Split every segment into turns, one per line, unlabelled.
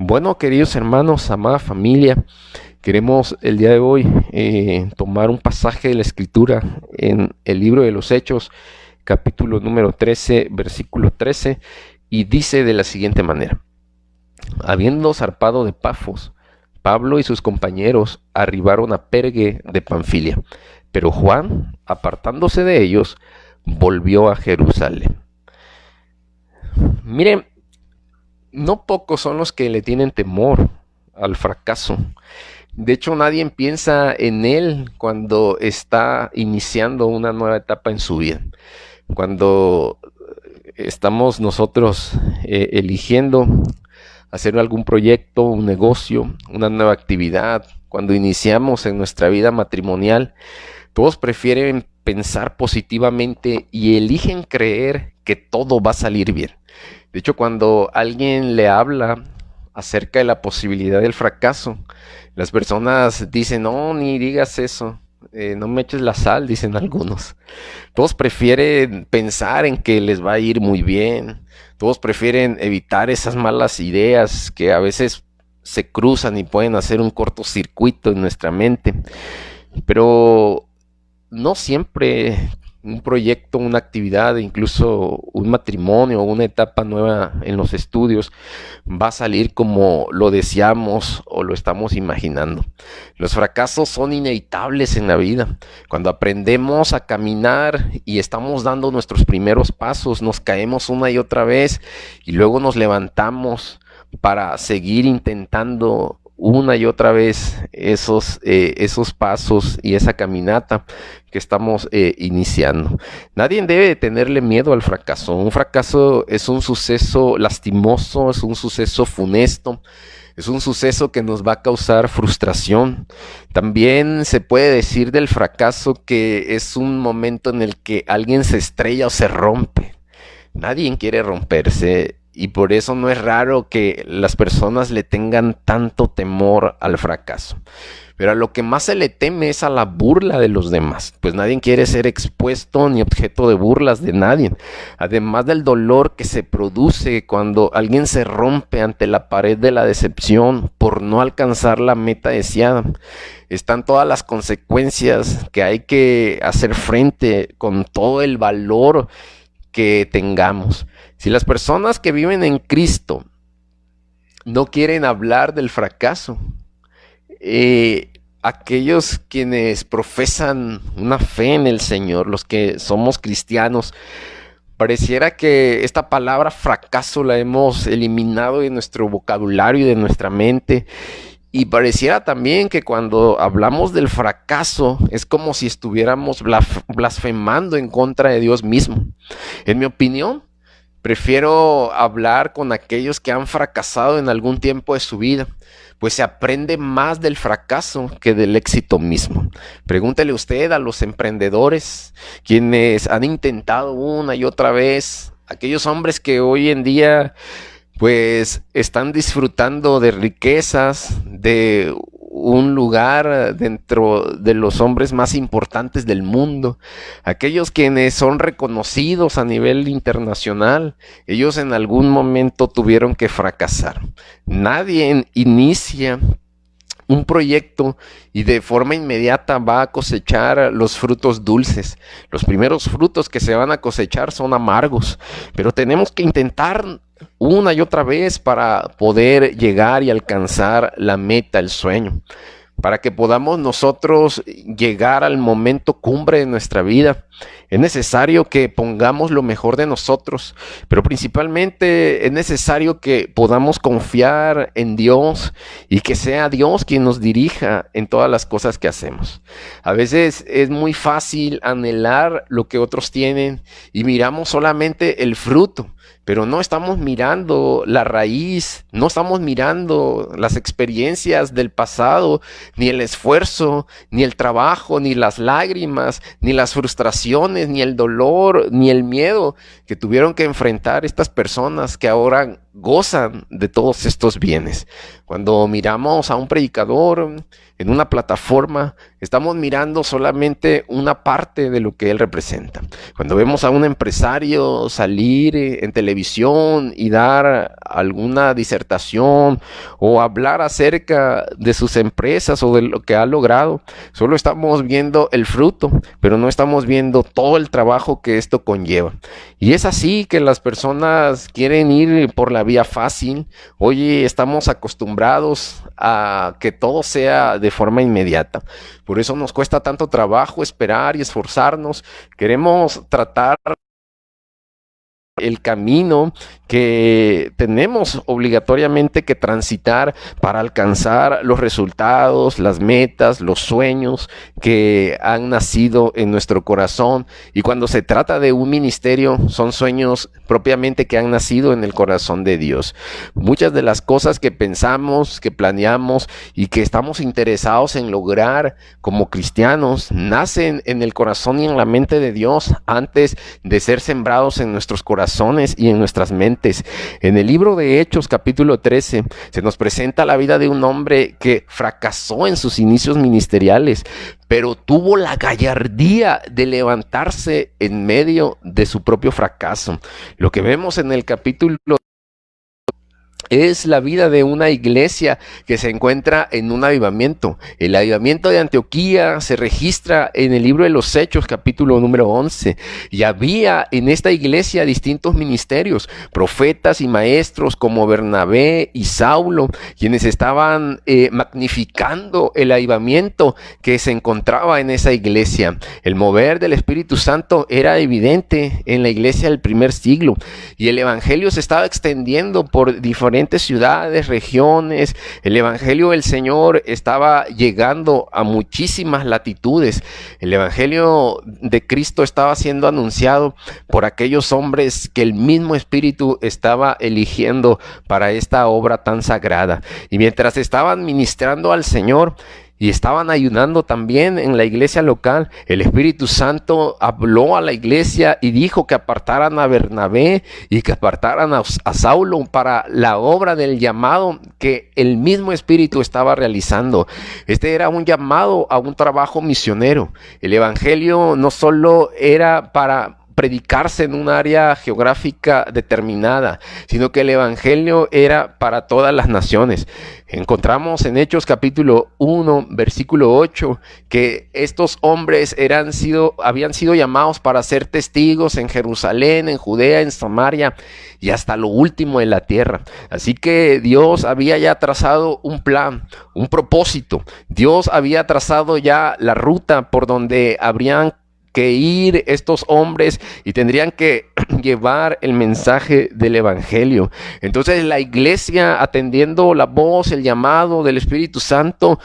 Bueno, queridos hermanos, amada familia, queremos el día de hoy tomar un pasaje de la Escritura en el libro de los Hechos, capítulo número 13, versículo 13, y dice de la siguiente manera: Habiendo zarpado de Pafos, Pablo y sus compañeros arribaron a Pergue de Panfilia, pero Juan, apartándose de ellos, volvió a Jerusalén. Miren, no pocos son los que le tienen temor al fracaso. De hecho, nadie piensa en él cuando está iniciando una nueva etapa en su vida. Cuando estamos nosotros eligiendo hacer algún proyecto, un negocio, una nueva actividad, cuando iniciamos en nuestra vida matrimonial, todos prefieren pensar positivamente y eligen creer que todo va a salir bien. De hecho, cuando alguien le habla acerca de la posibilidad del fracaso, las personas dicen: no, ni digas eso, no me eches la sal, dicen algunos. Todos prefieren pensar en que les va a ir muy bien, todos prefieren evitar esas malas ideas que a veces se cruzan y pueden hacer un cortocircuito en nuestra mente. Pero no siempre un proyecto, una actividad, incluso un matrimonio o una etapa nueva en los estudios va a salir como lo deseamos o lo estamos imaginando. Los fracasos son inevitables en la vida. Cuando aprendemos a caminar y estamos dando nuestros primeros pasos, nos caemos una y otra vez y luego nos levantamos para seguir intentando una y otra vez esos pasos y esa caminata que estamos iniciando. Nadie debe de tenerle miedo al fracaso. Un fracaso es un suceso lastimoso, es un suceso funesto, es un suceso que nos va a causar frustración. También se puede decir del fracaso que es un momento en el que alguien se estrella o se rompe. Nadie quiere romperse. Y por eso no es raro que las personas le tengan tanto temor al fracaso. Pero a lo que más se le teme es a la burla de los demás, pues nadie quiere ser expuesto ni objeto de burlas de nadie. Además del dolor que se produce cuando alguien se rompe ante la pared de la decepción por no alcanzar la meta deseada, están todas las consecuencias que hay que hacer frente con todo el valor que tengamos. Si las personas que viven en Cristo no quieren hablar del fracaso, aquellos quienes profesan una fe en el Señor, los que somos cristianos, pareciera que esta palabra fracaso la hemos eliminado de nuestro vocabulario y de nuestra mente. Y pareciera también que cuando hablamos del fracaso es como si estuviéramos blasfemando en contra de Dios mismo. En mi opinión, prefiero hablar con aquellos que han fracasado en algún tiempo de su vida, pues se aprende más del fracaso que del éxito mismo. Pregúntele usted a los emprendedores, quienes han intentado una y otra vez, aquellos hombres que hoy en día pues están disfrutando de riquezas, de un lugar dentro de los hombres más importantes del mundo, aquellos quienes son reconocidos a nivel internacional, ellos en algún momento tuvieron que fracasar. Nadie inicia un proyecto y de forma inmediata va a cosechar los frutos dulces. Los primeros frutos que se van a cosechar son amargos, pero tenemos que intentar una y otra vez para poder llegar y alcanzar la meta, el sueño, para que podamos nosotros llegar al momento cumbre de nuestra vida. Es necesario que pongamos lo mejor de nosotros, pero principalmente es necesario que podamos confiar en Dios y que sea Dios quien nos dirija en todas las cosas que hacemos. A veces es muy fácil anhelar lo que otros tienen y miramos solamente el fruto, pero no estamos mirando la raíz, no estamos mirando las experiencias del pasado, ni el esfuerzo, ni el trabajo, ni las lágrimas, ni las frustraciones, ni el dolor, ni el miedo que tuvieron que enfrentar estas personas que ahora gozan de todos estos bienes. Cuando miramos a un predicador en una plataforma, estamos mirando solamente una parte de lo que él representa. Cuando vemos a un empresario salir en televisión y dar alguna disertación o hablar acerca de sus empresas o de lo que ha logrado, solo estamos viendo el fruto, pero no estamos viendo todo el trabajo que esto conlleva. Y es así que las personas quieren ir por la vía fácil. Hoy estamos acostumbrados a que todo sea de forma inmediata. Por eso nos cuesta tanto trabajo esperar y esforzarnos. Queremos tratar el camino que tenemos obligatoriamente que transitar para alcanzar los resultados, las metas, los sueños que han nacido en nuestro corazón. Y cuando se trata de un ministerio, son sueños propiamente que han nacido en el corazón de Dios. Muchas de las cosas que pensamos, que planeamos y que estamos interesados en lograr como cristianos, nacen en el corazón y en la mente de Dios antes de ser sembrados en nuestros corazones y en nuestras mentes. En el libro de Hechos, capítulo 13, se nos presenta la vida de un hombre que fracasó en sus inicios ministeriales, pero tuvo la gallardía de levantarse en medio de su propio fracaso. Lo que vemos en el capítulo es la vida de una iglesia que se encuentra en un avivamiento. El avivamiento de Antioquía se registra en el libro de los Hechos, capítulo número 11. Y había en esta iglesia distintos ministerios, profetas y maestros como Bernabé y Saulo, quienes estaban magnificando el avivamiento que se encontraba en esa iglesia. El mover del Espíritu Santo era evidente en la iglesia del primer siglo. Y el evangelio se estaba extendiendo por diferentes ciudades, regiones. El evangelio del Señor estaba llegando a muchísimas latitudes. El evangelio de Cristo estaba siendo anunciado por aquellos hombres que el mismo Espíritu estaba eligiendo para esta obra tan sagrada. Y mientras estaban ministrando al Señor y estaban ayunando también en la iglesia local, el Espíritu Santo habló a la iglesia y dijo que apartaran a Bernabé y que apartaran a Saulo para la obra del llamado que el mismo Espíritu estaba realizando. Este era un llamado a un trabajo misionero. El evangelio no solo era para predicarse en un área geográfica determinada, sino que el evangelio era para todas las naciones. Encontramos en Hechos capítulo 1, versículo 8, que estos hombres habían sido llamados para ser testigos en Jerusalén, en Judea, en Samaria y hasta lo último de la tierra. Así que Dios había ya trazado un plan, un propósito. Dios había trazado ya la ruta por donde habrían que ir estos hombres y tendrían que llevar el mensaje del evangelio. Entonces la iglesia, atendiendo la voz, el llamado del Espíritu Santo,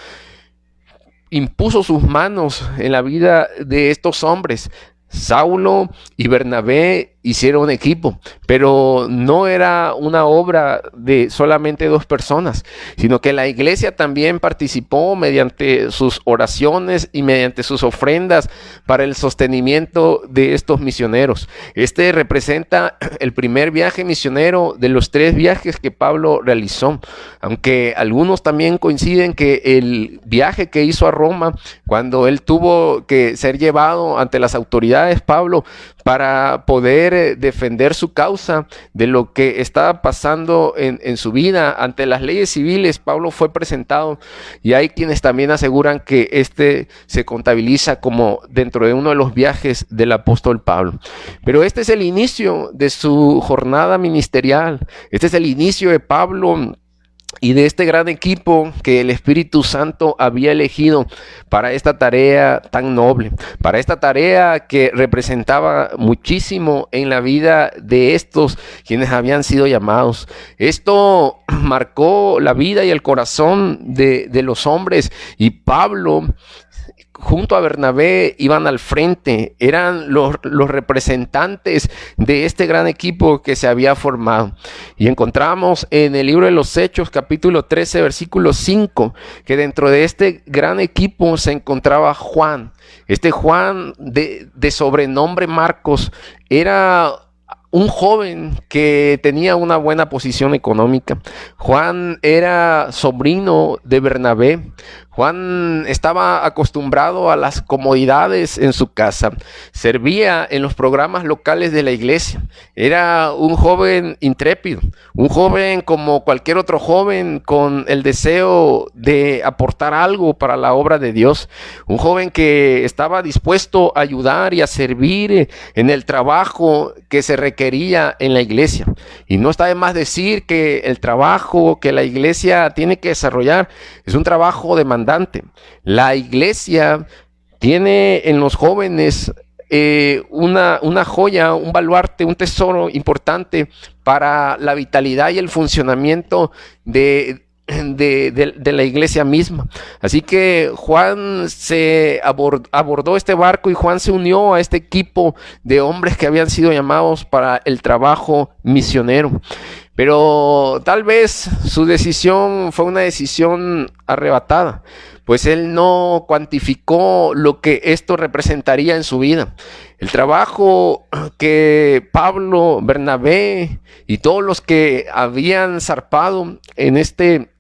impuso sus manos en la vida de estos hombres. Saulo y Bernabé hicieron equipo, pero no era una obra de solamente dos personas, sino que la iglesia también participó mediante sus oraciones y mediante sus ofrendas para el sostenimiento de estos misioneros. Este representa el primer viaje misionero de los 3 viajes que Pablo realizó, aunque algunos también coinciden que el viaje que hizo a Roma, cuando él tuvo que ser llevado ante las autoridades, Pablo, para poder defender su causa de lo que estaba pasando en su vida ante las leyes civiles, Pablo fue presentado, y hay quienes también aseguran que este se contabiliza como dentro de uno de los viajes del apóstol Pablo. Pero este es el inicio de su jornada ministerial, este es el inicio de Pablo y de este gran equipo que el Espíritu Santo había elegido para esta tarea tan noble, para esta tarea que representaba muchísimo en la vida de estos quienes habían sido llamados. Esto marcó la vida y el corazón de los hombres, y Pablo junto a Bernabé iban al frente, eran los representantes de este gran equipo que se había formado. Y encontramos en el libro de los Hechos, capítulo 13, versículo 5, que dentro de este gran equipo se encontraba Juan. Este Juan de sobrenombre Marcos era un joven que tenía una buena posición económica. Juan era sobrino de Bernabé. Juan estaba acostumbrado a las comodidades en su casa. Servía en los programas locales de la iglesia. Era un joven intrépido, un joven como cualquier otro joven con el deseo de aportar algo para la obra de Dios. Un joven que estaba dispuesto a ayudar y a servir en el trabajo que se requería en la iglesia. Y no está de más decir que el trabajo que la iglesia tiene que desarrollar es un trabajo demandante. La iglesia tiene en los jóvenes una joya, un baluarte, un tesoro importante para la vitalidad y el funcionamiento de la iglesia misma. Así que Juan abordó este barco y Juan se unió a este equipo de hombres que habían sido llamados para el trabajo misionero. Pero tal vez su decisión fue una decisión arrebatada, pues él no cuantificó lo que esto representaría en su vida. El trabajo que Pablo, Bernabé y todos los que habían zarpado en este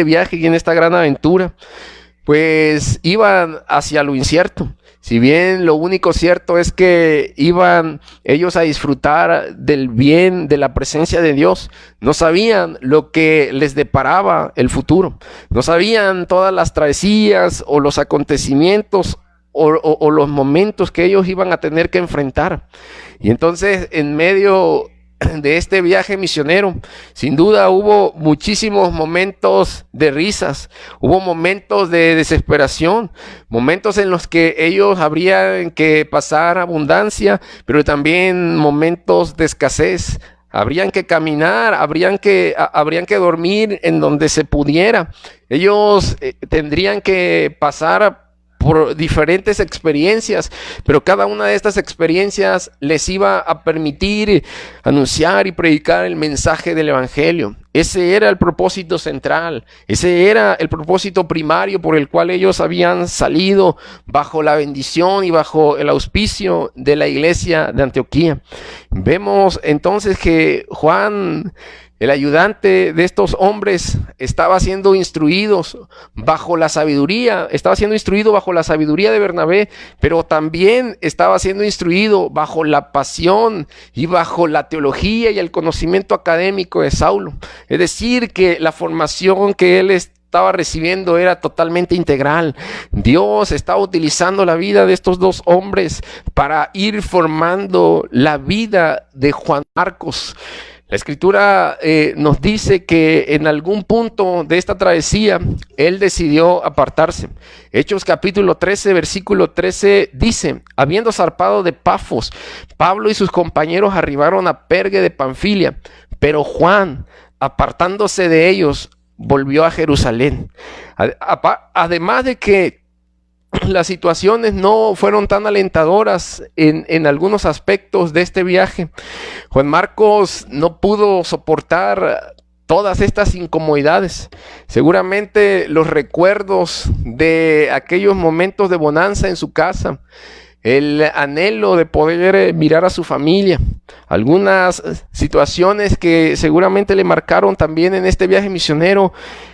viaje y en esta gran aventura, pues iban hacia lo incierto. Si bien lo único cierto es que iban ellos a disfrutar del bien, de la presencia de Dios, no sabían lo que les deparaba el futuro. No sabían todas las travesías o los acontecimientos o los momentos que ellos iban a tener que enfrentar. Y entonces, en medio de este viaje misionero, sin duda hubo muchísimos momentos de risas, hubo momentos de desesperación, momentos en los que ellos habrían que pasar abundancia, pero también momentos de escasez. Habrían que caminar, habrían que dormir en donde se pudiera. Ellos tendrían que pasar por diferentes experiencias, pero cada una de estas experiencias les iba a permitir anunciar y predicar el mensaje del evangelio. Ese era el propósito central, ese era el propósito primario por el cual ellos habían salido bajo la bendición y bajo el auspicio de la iglesia de Antioquía. Vemos entonces que Juan, el ayudante de estos hombres, estaba siendo instruido bajo la sabiduría de Bernabé, pero también estaba siendo instruido bajo la pasión y bajo la teología y el conocimiento académico de Saulo. Es decir, que la formación que él estaba recibiendo era totalmente integral. Dios estaba utilizando la vida de estos dos hombres para ir formando la vida de Juan Marcos. La escritura nos dice que en algún punto de esta travesía él decidió apartarse. Hechos capítulo 13, versículo 13 dice: habiendo zarpado de Pafos, Pablo y sus compañeros arribaron a Perge de Panfilia, pero Juan, apartándose de ellos, volvió a Jerusalén. Además de que las situaciones no fueron tan alentadoras en algunos aspectos de este viaje, Juan Marcos no pudo soportar todas estas incomodidades. Seguramente los recuerdos de aquellos momentos de bonanza en su casa, el anhelo de poder mirar a su familia, algunas situaciones que seguramente le marcaron también en este viaje misionero,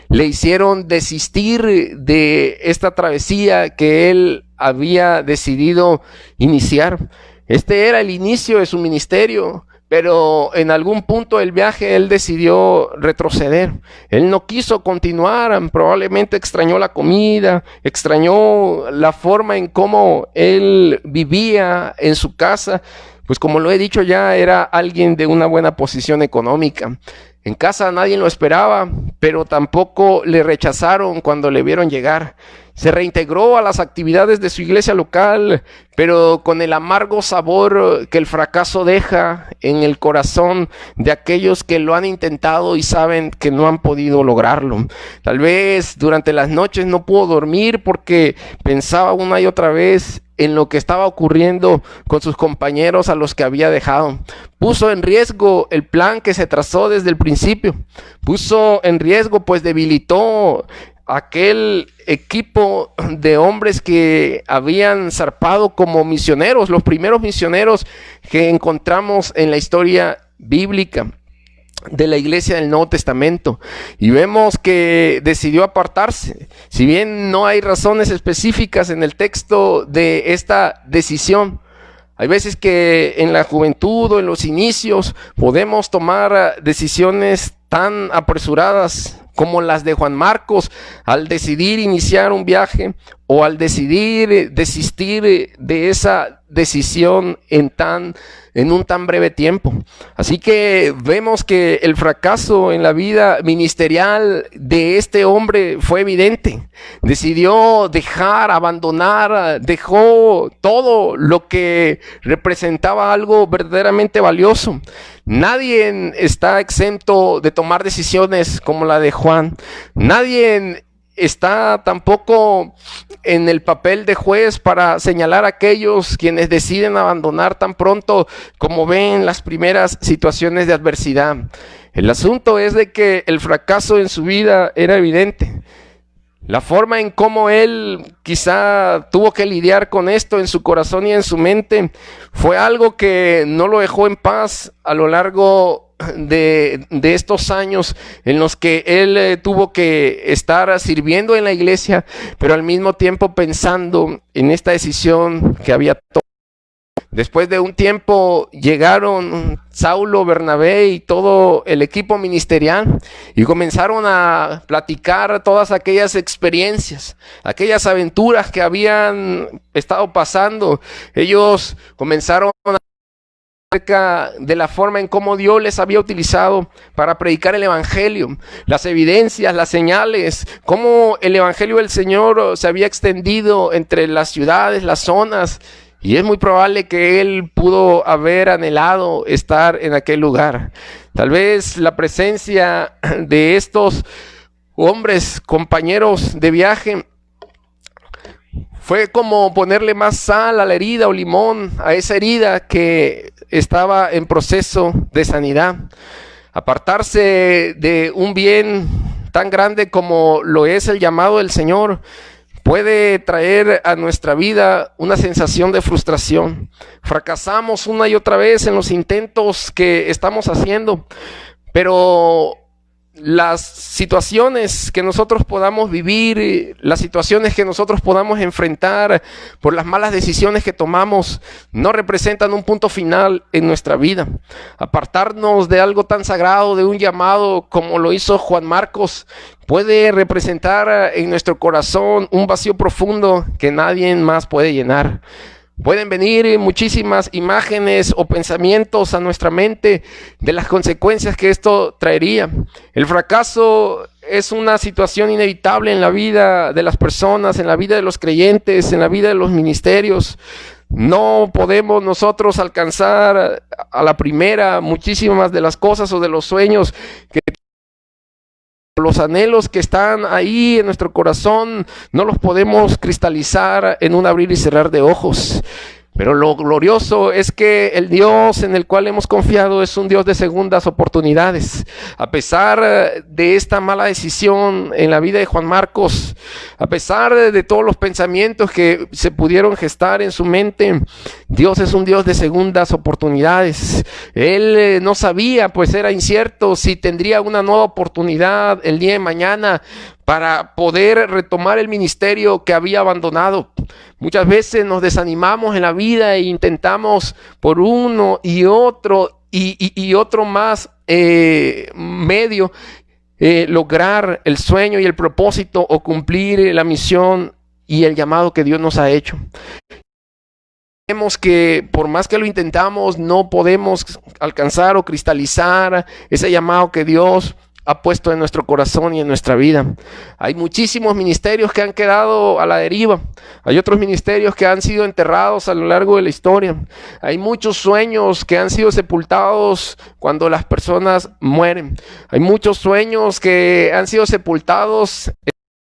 le hicieron desistir de esta travesía que él había decidido iniciar. Este era el inicio de su ministerio, pero en algún punto del viaje él decidió retroceder. Él no quiso continuar, probablemente extrañó la comida, extrañó la forma en cómo él vivía en su casa. Pues como lo he dicho ya, era alguien de una buena posición económica. En casa nadie lo esperaba, pero tampoco le rechazaron cuando le vieron llegar. Se reintegró a las actividades de su iglesia local, pero con el amargo sabor que el fracaso deja en el corazón de aquellos que lo han intentado y saben que no han podido lograrlo. Tal vez durante las noches no pudo dormir porque pensaba una y otra vez en lo que estaba ocurriendo con sus compañeros a los que había dejado. Puso en riesgo el plan que se trazó desde el principio. Puso en riesgo, pues debilitó aquel equipo de hombres que habían zarpado como misioneros, los primeros misioneros que encontramos en la historia bíblica de la iglesia del Nuevo Testamento, y vemos que decidió apartarse. Si bien no hay razones específicas en el texto de esta decisión, hay veces que en la juventud o en los inicios podemos tomar decisiones tan apresuradas como las de Juan Marcos al decidir iniciar un viaje o al decidir desistir de esa decisión en un tan breve tiempo. Así que vemos que el fracaso en la vida ministerial de este hombre fue evidente. Decidió dejar, abandonar, dejó todo lo que representaba algo verdaderamente valioso. Nadie está exento de tomar decisiones como la de Juan. Nadie está tampoco en el papel de juez para señalar a aquellos quienes deciden abandonar tan pronto como ven las primeras situaciones de adversidad. El asunto es de que el fracaso en su vida era evidente. La forma en cómo él quizá tuvo que lidiar con esto en su corazón y en su mente fue algo que no lo dejó en paz a lo largo de estos años en los que él tuvo que estar sirviendo en la iglesia, pero al mismo tiempo pensando en esta decisión que había tomado. Después de un tiempo llegaron Saulo, Bernabé y todo el equipo ministerial y comenzaron a platicar todas aquellas experiencias, aquellas aventuras que habían estado pasando. Ellos comenzaron a acerca de la forma en cómo Dios les había utilizado para predicar el evangelio, las evidencias, las señales, cómo el evangelio del Señor se había extendido entre las ciudades, las zonas. Y es muy probable que él pudo haber anhelado estar en aquel lugar. Tal vez la presencia de estos hombres, compañeros de viaje, fue como ponerle más sal a la herida o limón a esa herida que estaba en proceso de sanidad. Apartarse de un bien tan grande como lo es el llamado del Señor puede traer a nuestra vida una sensación de frustración. Fracasamos una y otra vez en los intentos que estamos haciendo, pero las situaciones que nosotros podamos vivir, las situaciones que nosotros podamos enfrentar por las malas decisiones que tomamos, no representan un punto final en nuestra vida. Apartarnos de algo tan sagrado, de un llamado como lo hizo Juan Marcos, puede representar en nuestro corazón un vacío profundo que nadie más puede llenar. Pueden venir muchísimas imágenes o pensamientos a nuestra mente de las consecuencias que esto traería. El fracaso es una situación inevitable en la vida de las personas, en la vida de los creyentes, en la vida de los ministerios. No podemos nosotros alcanzar a la primera muchísimas de las cosas o de los sueños que los anhelos que están ahí en nuestro corazón no los podemos cristalizar en un abrir y cerrar de ojos. Pero lo glorioso es que el Dios en el cual hemos confiado es un Dios de segundas oportunidades. A pesar de esta mala decisión en la vida de Juan Marcos, a pesar de todos los pensamientos que se pudieron gestar en su mente, Dios es un Dios de segundas oportunidades. Él no sabía, pues era incierto si tendría una nueva oportunidad el día de mañana para poder retomar el ministerio que había abandonado. Muchas veces nos desanimamos en la vida e intentamos por uno y otro más medio lograr el sueño y el propósito o cumplir la misión y el llamado que Dios nos ha hecho. Vemos que por más que lo intentamos no podemos alcanzar o cristalizar ese llamado que Dios ha puesto en nuestro corazón y en nuestra vida. Hay muchísimos ministerios que han quedado a la deriva. Hay otros ministerios que han sido enterrados a lo largo de la historia. Hay muchos sueños que han sido sepultados cuando las personas mueren. Hay muchos sueños que han sido sepultados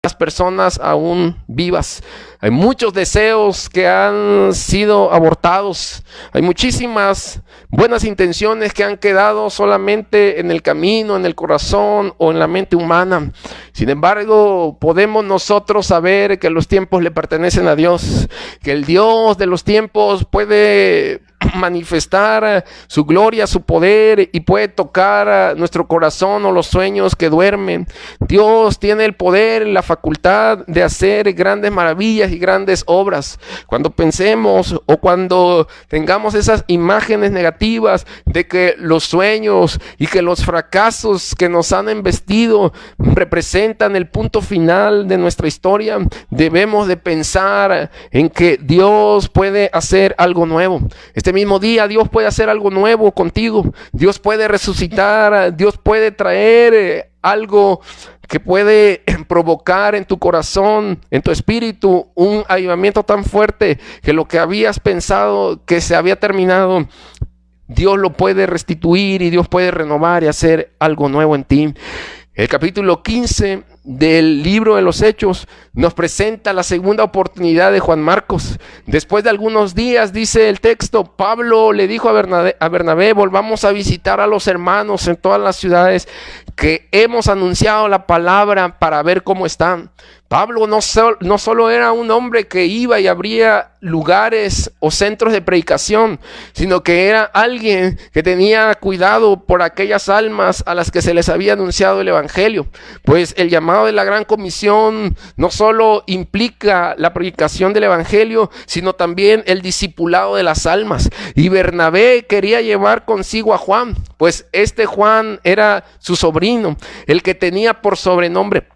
las personas aún vivas. Hay muchos deseos que han sido abortados. Hay muchísimas buenas intenciones que han quedado solamente en el camino, en el corazón o en la mente humana. Sin embargo, podemos nosotros saber que los tiempos le pertenecen a Dios, que el Dios de los tiempos puede manifestar su gloria, su poder, y puede tocar nuestro corazón o los sueños que duermen. Dios tiene el poder, la facultad de hacer grandes maravillas y grandes obras. Cuando pensemos o cuando tengamos esas imágenes negativas de que los sueños y que los fracasos que nos han embestido representan el punto final de nuestra historia, debemos de pensar en que Dios puede hacer algo nuevo. Este mismo día Dios puede hacer algo nuevo contigo. Dios puede resucitar, Dios puede traer algo que puede provocar en tu corazón, en tu espíritu, un avivamiento tan fuerte que lo que habías pensado que se había terminado, Dios lo puede restituir y Dios puede renovar y hacer algo nuevo en ti. El capítulo 15 del libro de los Hechos nos presenta la segunda oportunidad de Juan Marcos. Después de algunos días, dice el texto, Pablo le dijo a Bernabé, volvamos a visitar a los hermanos en todas las ciudades que hemos anunciado la palabra para ver cómo están. Pablo no solo era un hombre que iba y abría lugares o centros de predicación, sino que era alguien que tenía cuidado por aquellas almas a las que se les había anunciado el evangelio. Pues el llamado de la Gran Comisión no solo implica la predicación del evangelio, sino también el discipulado de las almas. Y Bernabé quería llevar consigo a Juan, pues este Juan era su sobrino, el que tenía por sobrenombre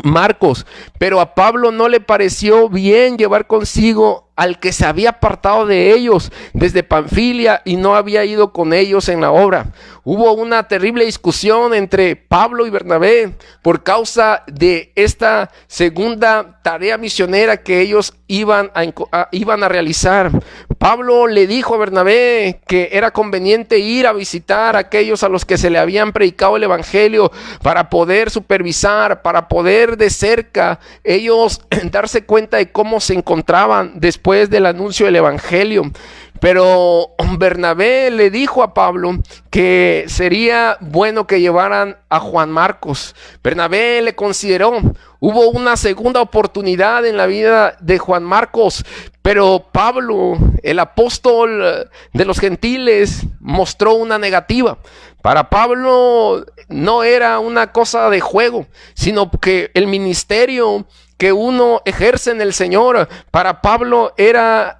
Marcos, pero a Pablo no le pareció bien llevar consigo al que se había apartado de ellos desde Panfilia y no había ido con ellos en la obra. Hubo una terrible discusión entre Pablo y Bernabé por causa de esta segunda tarea misionera que ellos iban a realizar. Pablo le dijo a Bernabé que era conveniente ir a visitar a aquellos a los que se le habían predicado el evangelio para poder supervisar, para poder de cerca ellos darse cuenta de cómo se encontraban después del anuncio del evangelio. Pero Bernabé le dijo a Pablo que sería bueno que llevaran a Juan Marcos. Bernabé le consideró. Hubo una segunda oportunidad en la vida de Juan Marcos, pero Pablo, el apóstol de los gentiles, mostró una negativa. Para Pablo no era una cosa de juego, sino que el ministerio que uno ejerce en el Señor, para Pablo era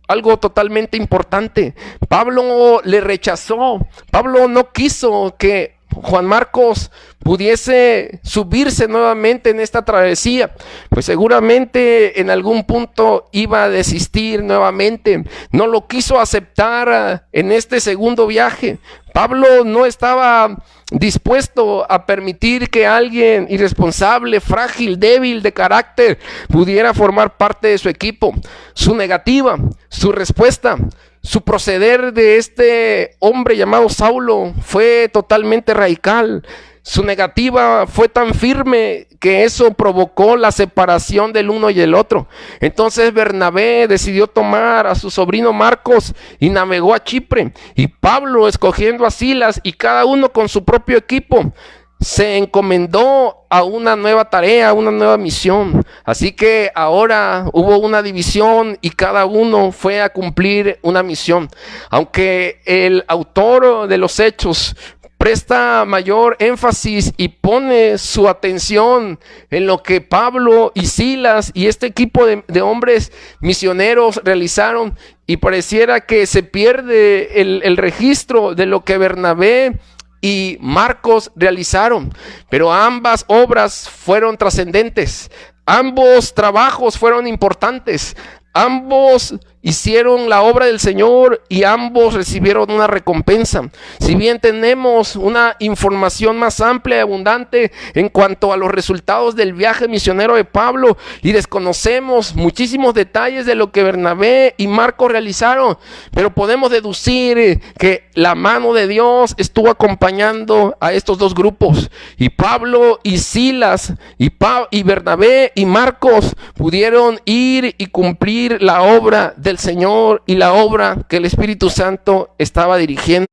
algo totalmente importante. Pablo le rechazó. Pablo no quiso que Juan Marcos pudiese subirse nuevamente en esta travesía, pues seguramente en algún punto iba a desistir nuevamente. No lo quiso aceptar en este segundo viaje. Pablo no estaba dispuesto a permitir que alguien irresponsable, frágil, débil de carácter pudiera formar parte de su equipo. Su negativa, su respuesta, su proceder de este hombre llamado Saulo fue totalmente radical. Su negativa fue tan firme que eso provocó la separación del uno y el otro. Entonces Bernabé decidió tomar a su sobrino Marcos y navegó a Chipre. Y Pablo, escogiendo a Silas y cada uno con su propio equipo, se encomendó a una nueva tarea, una nueva misión. Así que ahora hubo una división y cada uno fue a cumplir una misión. Aunque el autor de los Hechos presta mayor énfasis y pone su atención en lo que Pablo y Silas y este equipo de hombres misioneros realizaron, y pareciera que se pierde el registro de lo que Bernabé y Marcos realizaron. Pero ambas obras fueron trascendentes, ambos trabajos fueron importantes, ambos hicieron la obra del Señor y ambos recibieron una recompensa. Si bien tenemos una información más amplia y abundante en cuanto a los resultados del viaje misionero de Pablo y desconocemos muchísimos detalles de lo que Bernabé y Marcos realizaron, pero podemos deducir que la mano de Dios estuvo acompañando a estos dos grupos, y Pablo y Silas y Bernabé y Marcos pudieron ir y cumplir la obra del Señor y la obra que el Espíritu Santo estaba dirigiendo.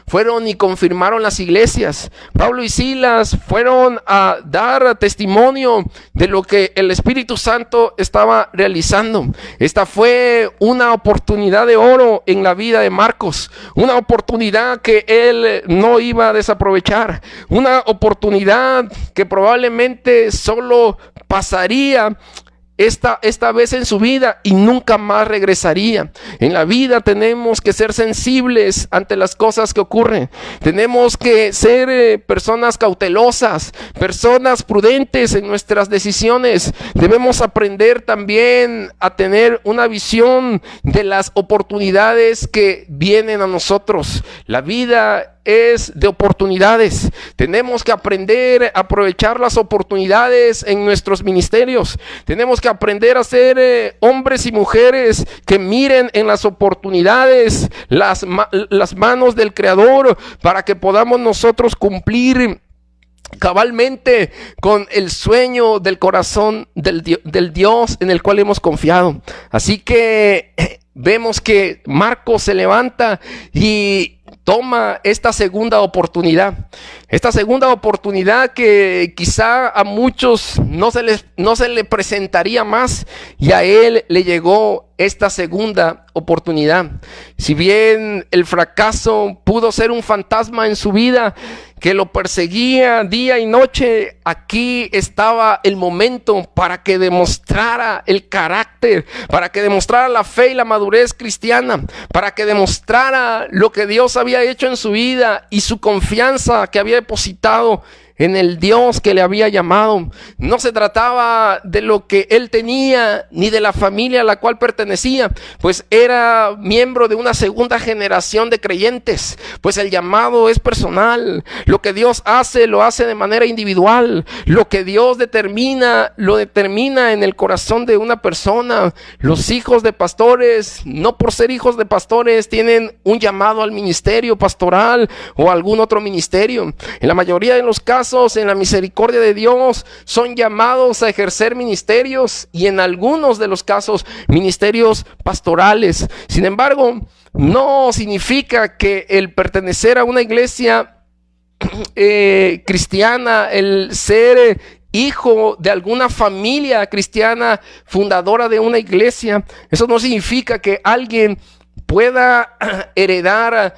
Fueron y confirmaron las iglesias. Pablo y Silas fueron a dar testimonio de lo que el Espíritu Santo estaba realizando. Esta fue una oportunidad de oro en la vida de Marcos, una oportunidad que él no iba a desaprovechar, una oportunidad que probablemente solo pasaría esta vez en su vida y nunca más regresaría. En la vida tenemos que ser sensibles ante las cosas que ocurren. Tenemos que ser personas cautelosas, personas prudentes en nuestras decisiones. Debemos aprender también a tener una visión de las oportunidades que vienen a nosotros. La vida es de oportunidades. Tenemos que aprender a aprovechar las oportunidades en nuestros ministerios. Tenemos que aprender a ser hombres y mujeres que miren en las oportunidades las manos del Creador, para que podamos nosotros cumplir cabalmente con el sueño del corazón del Dios en el cual hemos confiado. Así que vemos que Marcos se levanta y toma esta segunda oportunidad. Esta segunda oportunidad que quizá a muchos no se le presentaría más, y a él le llegó esta segunda oportunidad. Si bien el fracaso pudo ser un fantasma en su vida que lo perseguía día y noche, aquí estaba el momento para que demostrara el carácter, para que demostrara la fe y la madurez cristiana, para que demostrara lo que Dios había hecho en su vida y su confianza que había depositado en el Dios que le había llamado. No se trataba de lo que él tenía ni de la familia a la cual pertenecía, pues era miembro de una segunda generación de creyentes. Pues el llamado es personal. Lo que Dios hace, lo hace de manera individual. Lo que Dios determina, lo determina en el corazón de una persona. Los hijos de pastores, no por ser hijos de pastores, tienen un llamado al ministerio pastoral o algún otro ministerio. En la mayoría de los casos, en la misericordia de Dios, son llamados a ejercer ministerios, y en algunos de los casos ministerios pastorales. Sin embargo, no significa que el pertenecer a una iglesia cristiana, el ser hijo de alguna familia cristiana fundadora de una iglesia, eso no significa que alguien pueda heredar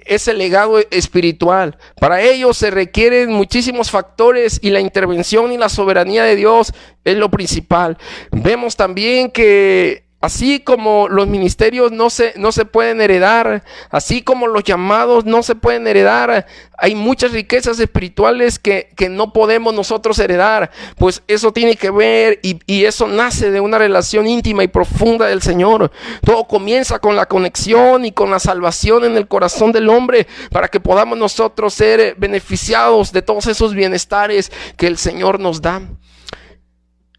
ese legado espiritual. Para ello se requieren muchísimos factores, y la intervención y la soberanía de Dios es lo principal. Vemos también que así como los ministerios no se pueden heredar, así como los llamados no se pueden heredar, hay muchas riquezas espirituales que no podemos nosotros heredar, pues eso tiene que ver y eso nace de una relación íntima y profunda del Señor. Todo comienza con la conexión y con la salvación en el corazón del hombre, para que podamos nosotros ser beneficiados de todos esos bienestares que el Señor nos da.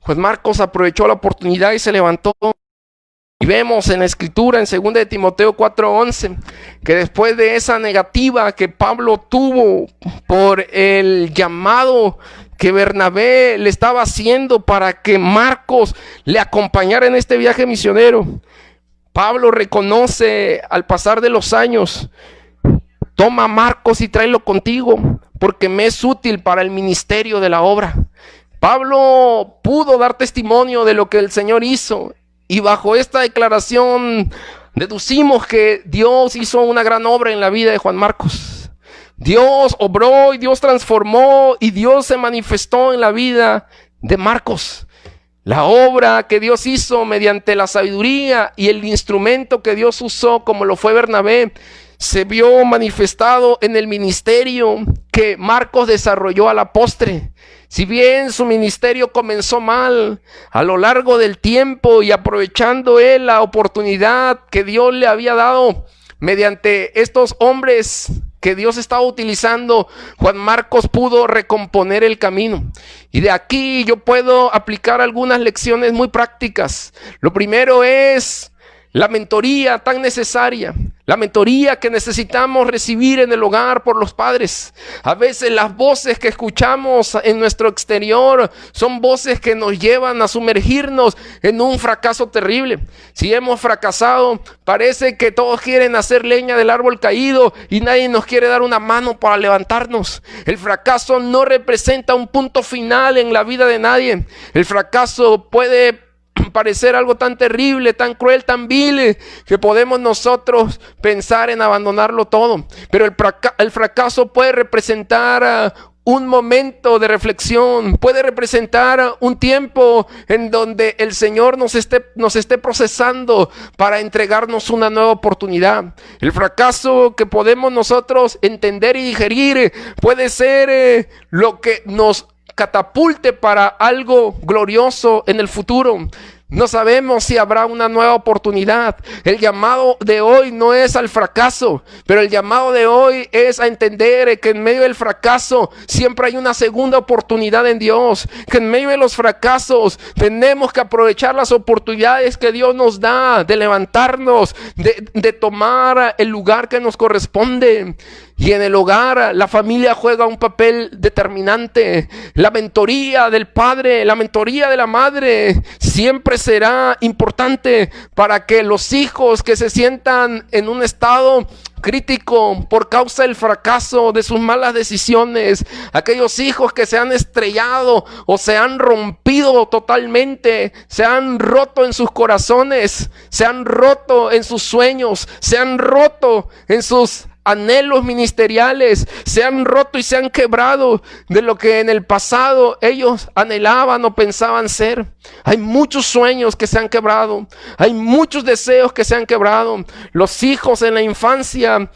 Pues Marcos aprovechó la oportunidad y se levantó. Y vemos en la escritura en 2 de Timoteo 4:11 que después de esa negativa que Pablo tuvo por el llamado que Bernabé le estaba haciendo para que Marcos le acompañara en este viaje misionero, Pablo reconoce al pasar de los años: toma a Marcos y tráelo contigo, porque me es útil para el ministerio de la obra. Pablo pudo dar testimonio de lo que el Señor hizo, y bajo esta declaración deducimos que Dios hizo una gran obra en la vida de Juan Marcos. Dios obró y Dios transformó y Dios se manifestó en la vida de Marcos. La obra que Dios hizo mediante la sabiduría y el instrumento que Dios usó, como lo fue Bernabé, se vio manifestado en el ministerio que Marcos desarrolló a la postre. Si bien su ministerio comenzó mal, a lo largo del tiempo y aprovechando él la oportunidad que Dios le había dado mediante estos hombres que Dios estaba utilizando, Juan Marcos pudo recomponer el camino. Y de aquí yo puedo aplicar algunas lecciones muy prácticas. Lo primero es la mentoría tan necesaria, la mentoría que necesitamos recibir en el hogar por los padres. A veces las voces que escuchamos en nuestro exterior son voces que nos llevan a sumergirnos en un fracaso terrible. Si hemos fracasado, parece que todos quieren hacer leña del árbol caído y nadie nos quiere dar una mano para levantarnos. El fracaso no representa un punto final en la vida de nadie. El fracaso puede parecer algo tan terrible, tan cruel, tan vil, que podemos nosotros pensar en abandonarlo todo. Pero el fracaso puede representar un momento de reflexión, puede representar un tiempo en donde el Señor nos esté procesando para entregarnos una nueva oportunidad. El fracaso que podemos nosotros entender y digerir puede ser lo que nos catapulte para algo glorioso en el futuro. No sabemos si habrá una nueva oportunidad. El llamado de hoy no es al fracaso, pero el llamado de hoy es a entender que en medio del fracaso siempre hay una segunda oportunidad en Dios. Que en medio de los fracasos tenemos que aprovechar las oportunidades que Dios nos da de levantarnos, de tomar el lugar que nos corresponde. Y en el hogar la familia juega un papel determinante. La mentoría del padre, la mentoría de la madre siempre será importante para que los hijos que se sientan en un estado crítico por causa del fracaso de sus malas decisiones, aquellos hijos que se han estrellado o se han rompido totalmente, se han roto en sus corazones, se han roto en sus sueños, se han roto en sus anhelos ministeriales, se han roto y se han quebrado de lo que en el pasado ellos anhelaban o pensaban ser. Hay muchos sueños que se han quebrado, hay muchos deseos que se han quebrado. Los hijos en la infancia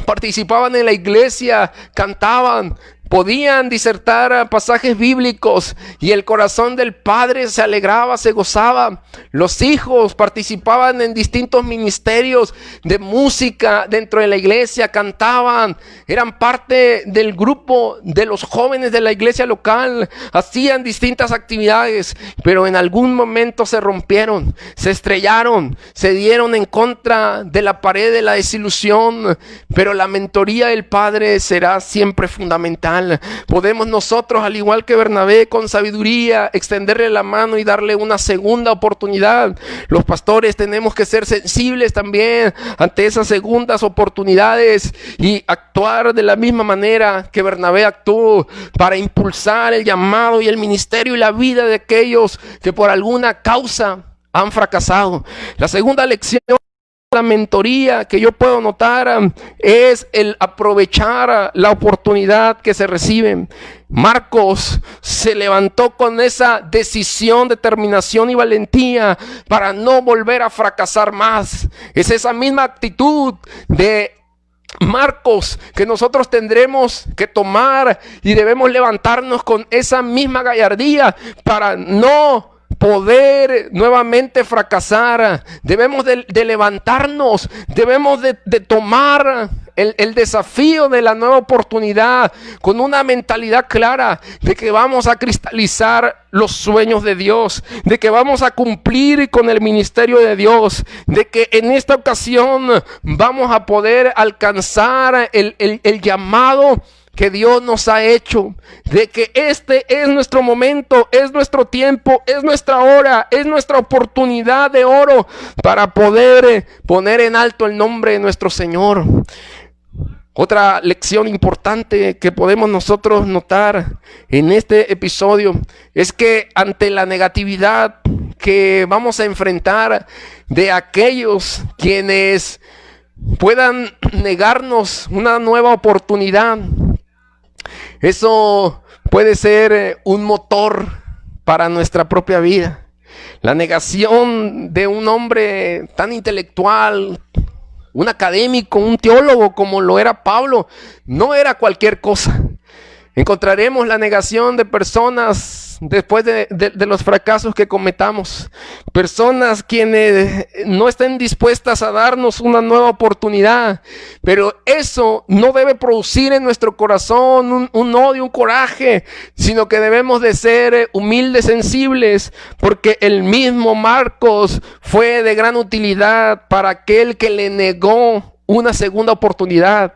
participaban en la iglesia, cantaban, podían disertar pasajes bíblicos y el corazón del padre se alegraba, se gozaba. Los hijos participaban en distintos ministerios de música dentro de la iglesia, cantaban, eran parte del grupo de los jóvenes de la iglesia local, hacían distintas actividades, pero en algún momento se rompieron, se estrellaron, se dieron en contra de la pared de la desilusión, pero la mentoría del padre será siempre fundamental. Podemos nosotros, al igual que Bernabé, con sabiduría extenderle la mano y darle una segunda oportunidad. Los pastores tenemos que ser sensibles también ante esas segundas oportunidades y actuar de la misma manera que Bernabé actuó para impulsar el llamado y el ministerio y la vida de aquellos que por alguna causa han fracasado. La segunda lección, la mentoría que yo puedo notar es el aprovechar la oportunidad que se recibe. Marcos se levantó con esa decisión, determinación y valentía para no volver a fracasar más. Es esa misma actitud de Marcos que nosotros tendremos que tomar y debemos levantarnos con esa misma gallardía para no poder nuevamente fracasar. Debemos de levantarnos, debemos de tomar el desafío de la nueva oportunidad con una mentalidad clara de que vamos a cristalizar los sueños de Dios, de que vamos a cumplir con el ministerio de Dios, de que en esta ocasión vamos a poder alcanzar el llamado que Dios nos ha hecho, de que este es nuestro momento, es nuestro tiempo, es nuestra hora, es nuestra oportunidad de oro para poder poner en alto el nombre de nuestro Señor. Otra lección importante que podemos nosotros notar en este episodio es que ante la negatividad que vamos a enfrentar de aquellos quienes puedan negarnos una nueva oportunidad, eso puede ser un motor para nuestra propia vida. La negación de un hombre tan intelectual un académico, un teólogo como lo era Pablo. No era cualquier cosa. Encontraremos la negación de personas después de los fracasos que cometamos. Personas quienes no estén dispuestas a darnos una nueva oportunidad. Pero eso no debe producir en nuestro corazón un odio, un coraje, sino que debemos de ser humildes, sensibles, porque el mismo Marcos fue de gran utilidad para aquel que le negó una segunda oportunidad.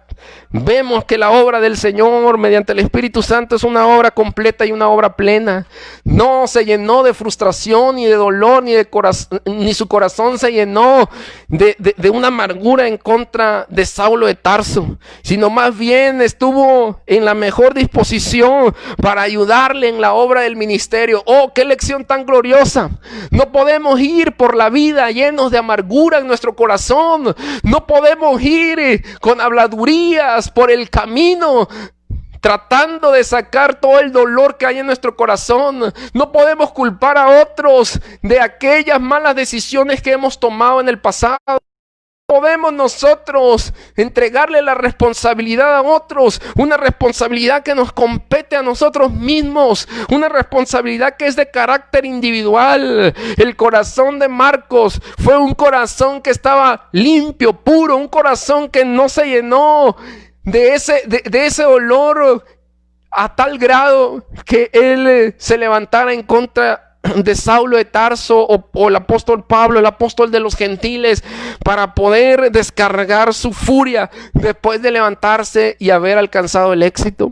Vemos que la obra del Señor mediante el Espíritu Santo es una obra completa y una obra plena. No se llenó de frustración ni de dolor, ni su corazón se llenó de una amargura en contra de Saulo de Tarso, sino más bien estuvo en la mejor disposición para ayudarle en la obra del ministerio. ¡Oh, qué lección tan gloriosa! No podemos ir por la vida llenos de amargura en nuestro corazón. No podemos ir con habladurías por el camino tratando de sacar todo el dolor que hay en nuestro corazón. No podemos culpar a otros de aquellas malas decisiones que hemos tomado en el pasado. Podemos nosotros entregarle la responsabilidad a otros, una responsabilidad que nos compete a nosotros mismos, una responsabilidad que es de carácter individual. El corazón de Marcos fue un corazón que estaba limpio, puro, un corazón que no se llenó de ese olor a tal grado que él se levantara en contra de Saulo de Tarso o el apóstol Pablo, el apóstol de los gentiles, para poder descargar su furia después de levantarse y haber alcanzado el éxito.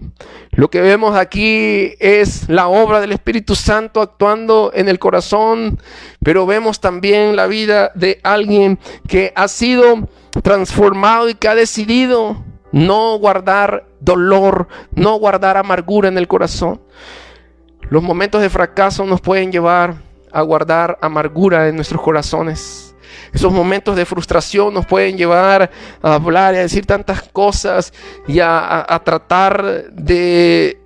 Lo que vemos aquí es la obra del Espíritu Santo actuando en el corazón, pero vemos también la vida de alguien que ha sido transformado y que ha decidido no guardar dolor, no guardar amargura en el corazón. Los momentos de fracaso nos pueden llevar a guardar amargura en nuestros corazones. Esos momentos de frustración nos pueden llevar a hablar y a decir tantas cosas y a tratar de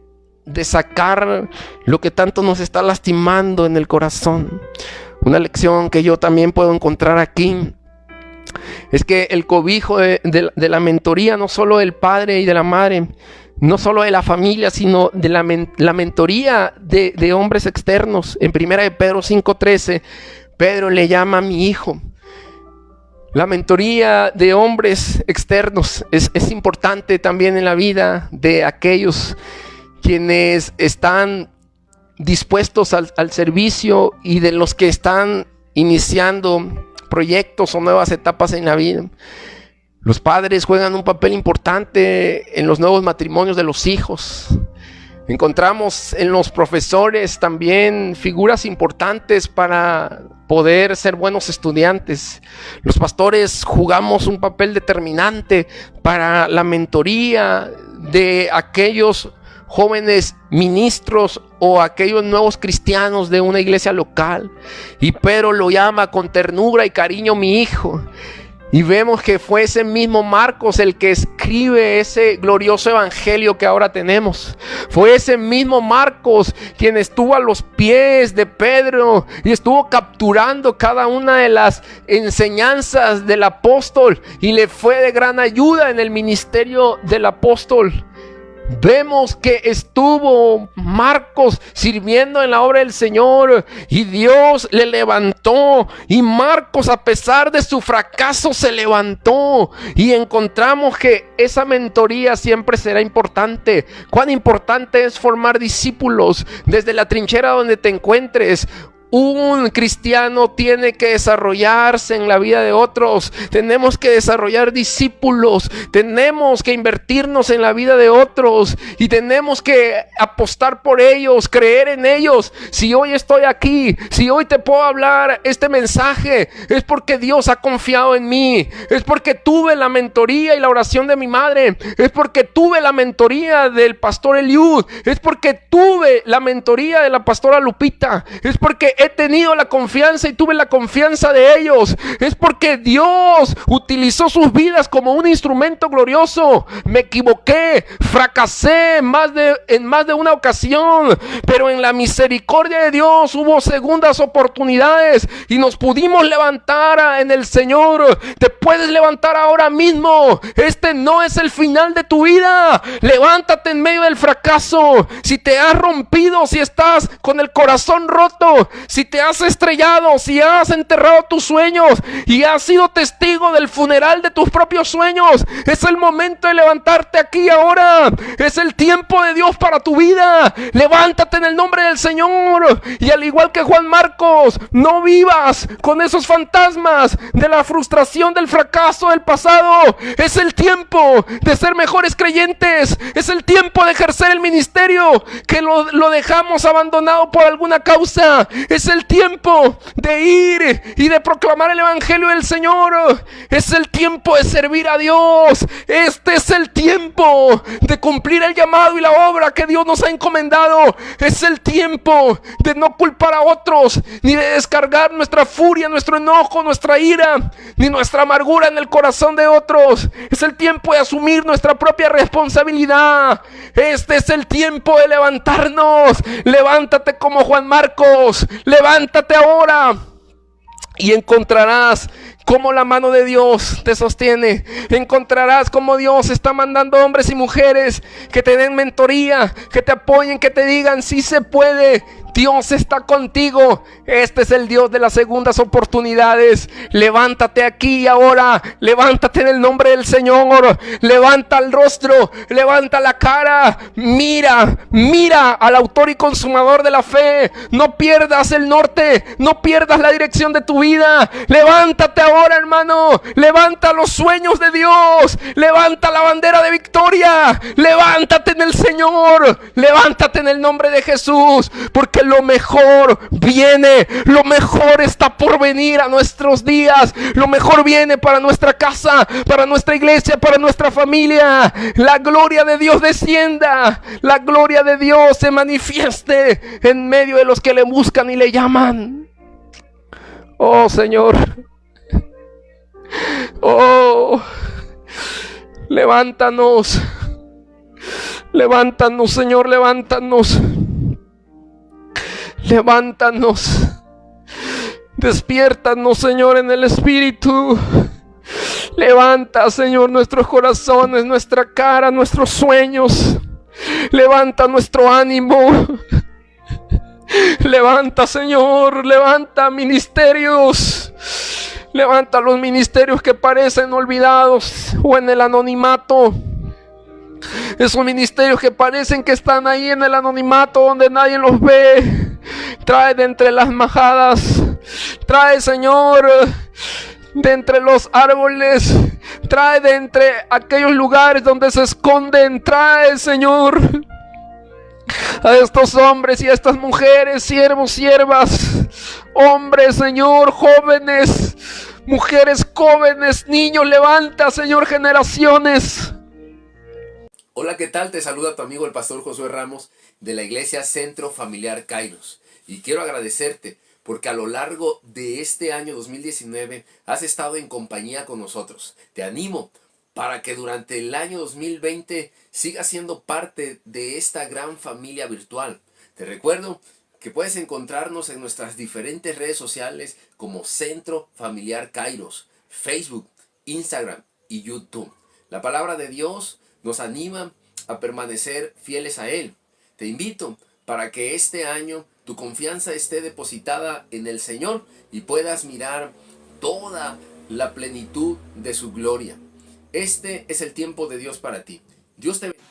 sacar lo que tanto nos está lastimando en el corazón. Una lección que yo también puedo encontrar aquí es que el cobijo de la mentoría, no solo del padre y de la madre, no solo de la familia, sino de la mentoría de hombres externos. En 1 de Pedro 5:13, Pedro le llama a mi hijo. La mentoría de hombres externos es importante también en la vida de aquellos quienes están dispuestos al servicio y de los que están iniciando proyectos o nuevas etapas en la vida. Los padres juegan un papel importante en los nuevos matrimonios de los hijos. Encontramos en los profesores también figuras importantes para poder ser buenos estudiantes. Los pastores jugamos un papel determinante para la mentoría de aquellos jóvenes ministros o aquellos nuevos cristianos de una iglesia local. Y Pedro lo llama con ternura y cariño mi hijo. Y vemos que fue ese mismo Marcos el que escribe ese glorioso evangelio que ahora tenemos. Fue ese mismo Marcos quien estuvo a los pies de Pedro y estuvo capturando cada una de las enseñanzas del apóstol y le fue de gran ayuda en el ministerio del apóstol. Vemos que estuvo Marcos sirviendo en la obra del Señor y Dios le levantó, y Marcos, a pesar de su fracaso, se levantó, y encontramos que esa mentoría siempre será importante. Cuán importante es formar discípulos desde la trinchera donde te encuentres. Un cristiano tiene que desarrollarse en la vida de otros. Tenemos que desarrollar discípulos. Tenemos que invertirnos en la vida de otros. Y tenemos que apostar por ellos, creer en ellos. Si hoy estoy aquí, si hoy te puedo hablar este mensaje, es porque Dios ha confiado en mí. Es porque tuve la mentoría y la oración de mi madre. Es porque tuve la mentoría del pastor Eliud. Es porque tuve la mentoría de la pastora Lupita. Es porque he tenido la confianza y tuve la confianza de ellos. Es porque Dios utilizó sus vidas como un instrumento glorioso. Me equivoqué, fracasé en más de una ocasión, pero en la misericordia de Dios hubo segundas oportunidades y nos pudimos levantar en el Señor. Te puedes levantar ahora mismo. Este no es el final de tu vida. Levántate en medio del fracaso. Si te has rompido, si estás con el corazón roto, si te has estrellado, si has enterrado tus sueños y has sido testigo del funeral de tus propios sueños, es el momento de levantarte aquí ahora. Es el tiempo de Dios para tu vida. Levántate en el nombre del Señor. Y al igual que Juan Marcos, no vivas con esos fantasmas de la frustración, del fracaso del pasado. Es el tiempo de ser mejores creyentes. Es el tiempo de ejercer el ministerio que lo dejamos abandonado por alguna causa. Es el tiempo de ir y de proclamar el evangelio del Señor. Es el tiempo de servir a Dios. Este es el tiempo de cumplir el llamado y la obra que Dios nos ha encomendado. Es el tiempo de no culpar a otros, ni de descargar nuestra furia, nuestro enojo, nuestra ira, ni nuestra amargura en el corazón de otros. Es el tiempo de asumir nuestra propia responsabilidad. Este es el tiempo de levantarnos. Levántate como Juan Marcos. Levántate ahora y encontrarás cómo la mano de Dios te sostiene. Encontrarás cómo Dios está mandando hombres y mujeres que te den mentoría, que te apoyen, que te digan: sí se puede. Dios está contigo. Este es el Dios de las segundas oportunidades. Levántate aquí y ahora. Levántate en el nombre del Señor. Levanta el rostro, levanta la cara. Mira al autor y consumador de la fe. No pierdas el norte, no pierdas la dirección de tu vida. Levántate ahora, hermano. Levanta los sueños de Dios. Levanta la bandera de victoria. Levántate en el Señor. Levántate en el nombre de Jesús, porque lo mejor viene, lo mejor está por venir a nuestros días. Lo mejor viene para nuestra casa, para nuestra iglesia, para nuestra familia. La gloria de Dios descienda, la gloria de Dios se manifieste en medio de los que le buscan y le llaman. Oh Señor, oh, levántanos, levántanos Señor, levántanos. Levántanos, despiértanos Señor en el Espíritu. Levanta Señor nuestros corazones, nuestra cara, nuestros sueños. Levanta nuestro ánimo. Levanta Señor, levanta ministerios. Levanta los ministerios que parecen olvidados o en el anonimato. Esos ministerios que parecen que están ahí en el anonimato, donde nadie los ve. Trae de entre las majadas. Trae Señor de entre los árboles. Trae de entre aquellos lugares donde se esconden. Trae Señor a estos hombres y a estas mujeres, siervos, siervas, hombres Señor, jóvenes, mujeres jóvenes, niños. Levanta Señor generaciones.
Hola, ¿qué tal? Te saluda tu amigo el pastor Josué Ramos de la Iglesia Centro Familiar Kairos. Y quiero agradecerte porque a lo largo de este año 2019 has estado en compañía con nosotros. Te animo para que durante el año 2020 sigas siendo parte de esta gran familia virtual. Te recuerdo que puedes encontrarnos en nuestras diferentes redes sociales como Centro Familiar Kairos, Facebook, Instagram y YouTube. La palabra de Dios nos anima a permanecer fieles a Él. Te invito para que este año tu confianza esté depositada en el Señor y puedas mirar toda la plenitud de su gloria. Este es el tiempo de Dios para ti. Dios te bendiga.